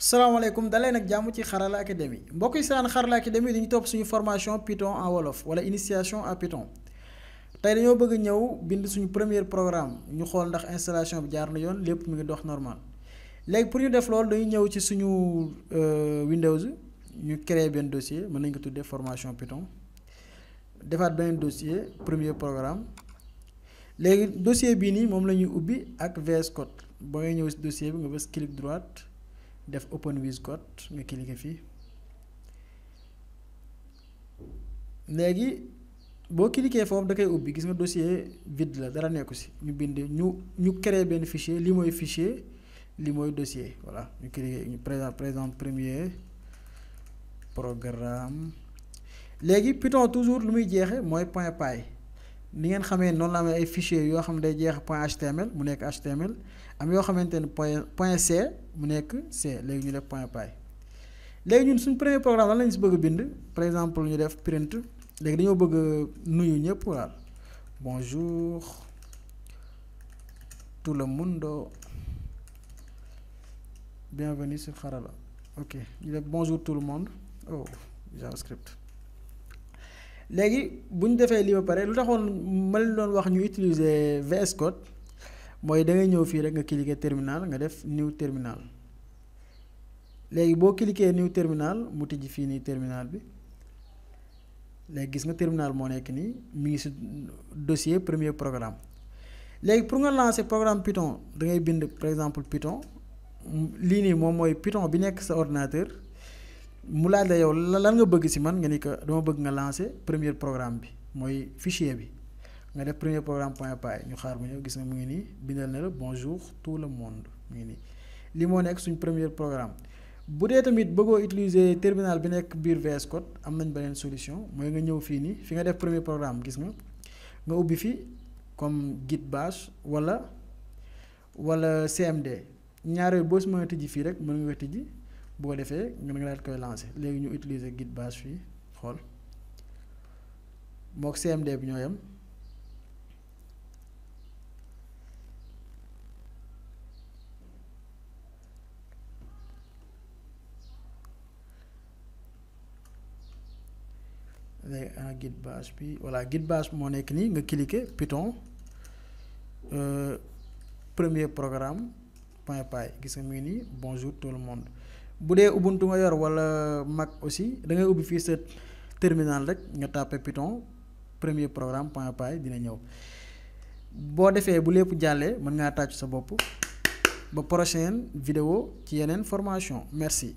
salaamaaleykum dalee nag jàmm ci Xarala Academy mbokk yi saan Xarala Academy dañu topp suñu formation Python en wolof wala initiation à Python tey dañoo bëgg ñëw bind suñu premier programme ñu xool ndax installation bi jaar na yoon lépp mu ngi dox normal léegi pour ñu def loolu dañuy ñëw ci suñu Windows ñu créer benn dossier mën nañ ko tuddee formation Python defaat beneen dossier premier programme léegi dossier bii nii moom la ñuy ubbi ak VS Code boo ngay ñëw si dossier bi nga bës clic droite def open with code nga cliquer fii léegi boo cliquer foofu da koy ubbi gis nga dossier vide la dara nekku si ñu bind ñu créer benn fichier lii mooy fichier lii mooy dossier voilà ñu cliquer ñu présente premier programme léegi Python toujours lu muy jeexe mooy point py ni ngeen xamee noonu la amee ay fichier yoo xam ne day jeex point html mu nekk html am yoo xamante ne point c mu nekk c léegi ñu def point py léegi ñun suñ premier programme lan lañu si bëgg a bind par exemple ñu def print léegi dañoo bëgg nuyu ñëpp waaw bonjour tout le monde bienvenue sur Xarala ok ñu def bonjour tout le monde oh javascript léegi bu ñu defee lii ba pare lu taxoon ma leen doon wax ñu utiliser VS Code mooy da ngay ñëw fii rek nga cliquer terminal nga def new terminal léegi boo cliquer new terminal mu tijji fii nii terminal bi léegi gis nga terminal moo nekk nii mi ngi si dossier premier programme léegi pour nga lancer programme Python da ngay bind par exemple Python lii nii moom mooy Python bi nekk sa ordinateur mu laaj la yow lan nga bëgg si man nga ni ko dama bëgg nga lancer premier programme bi mooy fichier bi nga def premier programme point py ñu xaar mu ñëw gis nga mu ngi nii bindal na la bonjour tout le monde mu ngi nii li moo nekk suñ premier programme bu dee tamit bëggoo utiliser terminal bi nekk biir VS Code am nañ beneen solution mooy nga ñëw fii nii fi nga def premier programme gis nga ubbi fi comme git bash wala cmd ñaar yooyu boo si mën a tijji fii rek mën nga ko tijji bu ko defee nga daal koy lancer léegi ñu utiliser git bash fii xool mook cmd bi ñoo yem léegi ana git bash bi voilà git bash moo nekk nii nga cliquer Python premier programme point py gis nga mu ngi nii bonjour tout le monde bu dee Ubuntu nga yor wala Mac aussi da ngay ubbi fii sa terminal rek nga tàppe Python premier programme point py dina ñëw boo defee bu lépp jàllee mën ngaa tàccu sa bopp ba prochaine vidéo ci yeneen formation merci